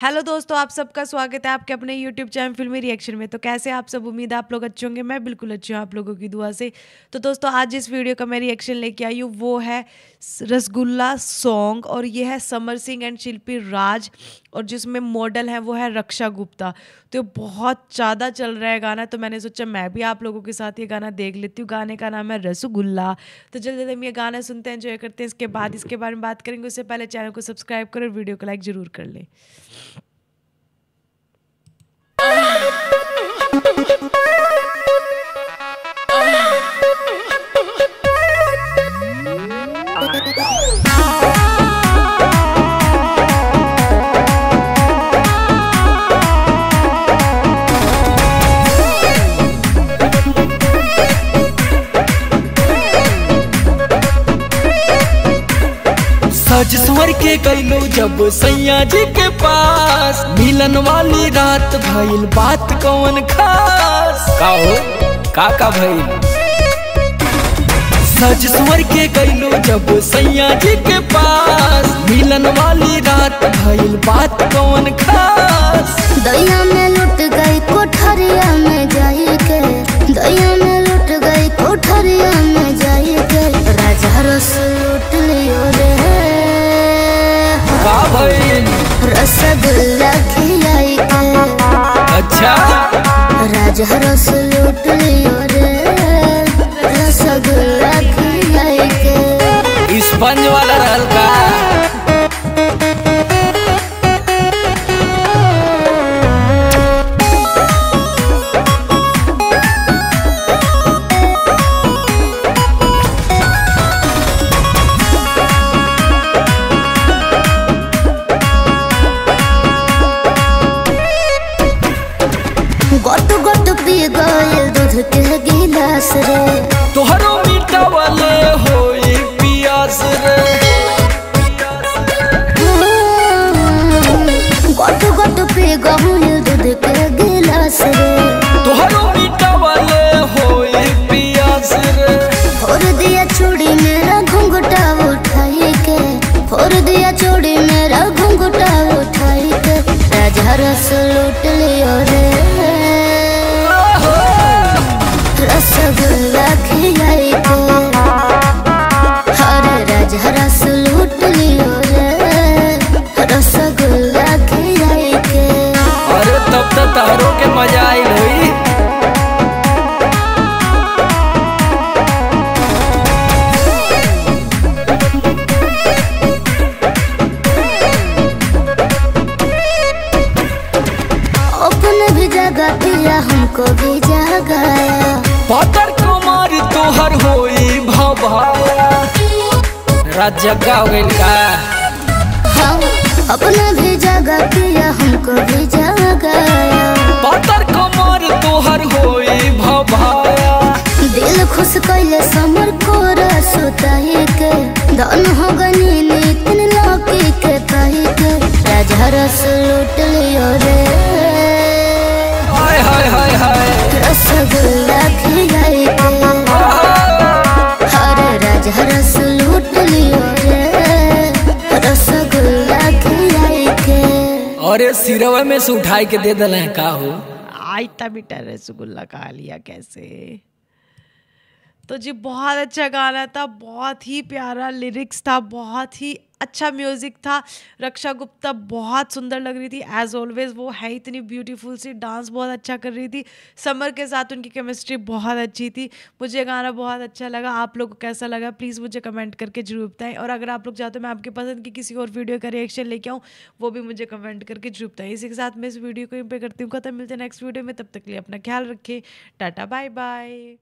Hello दोस्तों, आप सबका स्वागत है आपके अपने यूट्यूब चैनल फिल्मी रिएक्शन में। तो कैसे आप सब, उम्मीद है आप लोग अच्छे होंगे। मैं बिल्कुल अच्छी हूँ आप लोगों की दुआ से। तो दोस्तों, आज जिस वीडियो का मैं रिएक्शन लेके आई हूँ वो है रसगुल्ला सॉन्ग, और ये है समर सिंह एंड शिल्पी राज, और जिसमें मॉडल है वो है रक्षा गुप्ता। तो ये बहुत ज़्यादा चल रहा है गाना, तो मैंने सोचा मैं भी आप लोगों के साथ ये गाना देख लेती हूँ। गाने का नाम है रसगुल्ला। तो जल्दी हम ये गाना सुनते हैं, एंजॉय करते हैं। इसके बाद इसके बारे में बात करेंगे, उससे पहले चैनल को सब्सक्राइब करो और वीडियो को लाइक ज़रूर कर लें। सज संवर के गईलो जब सैया जी के पास, मिलन वाली रात भइल बात कौन खास। का हो का भइल? सज संवर के गईलो जब सैया जी के पास, मिलन वाली रात भइल बात कौन खास। दैया में लुट गई कोठरिया में जाई के, दैया में लुट गई कोठरिया में जाई के, राजा रस लूट लियो रे। का भइल? रसगुल्ला खिलाई के। अच्छा, राजा रस लूट लियो रे, रसगुल्ला खिलाई के। स्पंज वाला रहल का? गोट गोट पी गइल दूध के गिलास रे, तोहरो मीठा वाले होई पियास रे। गोट गोट पी गइल दूध के गिलास रे, तोहरो मीठा वाले होई पियास रे। फोड़ दिया चूड़ी मेरा घुंघटा उठाई के, फोड़ दिया चूड़ी मेरा घुंघटा उठाई के, राजा रस लूट लियो रे, रसगुल्ला खिलाई के। हरे राजा रस लूट लियो रे, रसगुल्ला खिलाई के। अरे तब तो तारों के मजा आई होई। अपने भी जगह पिया हमको भी जगाया, पातर कुमार तोहर होई भवाया। रात जगा हो गइल का? हाँ, अपने भी जगह पिया हमको भी जगाया, पातर कुमार तोहर होई भवाया। दिल खुश कैले समर को रसोताई के, धन हो गनी नितिन लौकी के कही के, राजा रस लूट लियो रे, हाय हाय हाय हाय। रसगुल्ला खिलाई के। हरे राजा रस लूट लियो रे, रसगुल्ला खिलाई के। अरे सिरवा में से उठाई के दे दले का हो? आइता बेटा रसगुल्ला खा लिया कैसे। तो जी बहुत अच्छा गाना था, बहुत ही प्यारा लिरिक्स था, बहुत ही अच्छा म्यूज़िक था। रक्षा गुप्ता बहुत सुंदर लग रही थी एज ऑलवेज, वो है इतनी ब्यूटीफुल सी, डांस बहुत अच्छा कर रही थी। समर के साथ उनकी केमिस्ट्री बहुत अच्छी थी। मुझे गाना बहुत अच्छा लगा। आप लोग को कैसा लगा प्लीज़ मुझे कमेंट करके जरूर बताएं, और अगर आप लोग चाहते हो मैं आपकी पसंद की किसी और वीडियो का रिएक्शन लेके आऊँ वो भी मुझे कमेंट करके जरूर बताएं। इसी के साथ मैं इस वीडियो को यहीं पे करती हूँ खत्म। मिलते हैं नेक्स्ट वीडियो में, तब तक के लिए अपना ख्याल रखें। Ta-ta bye by.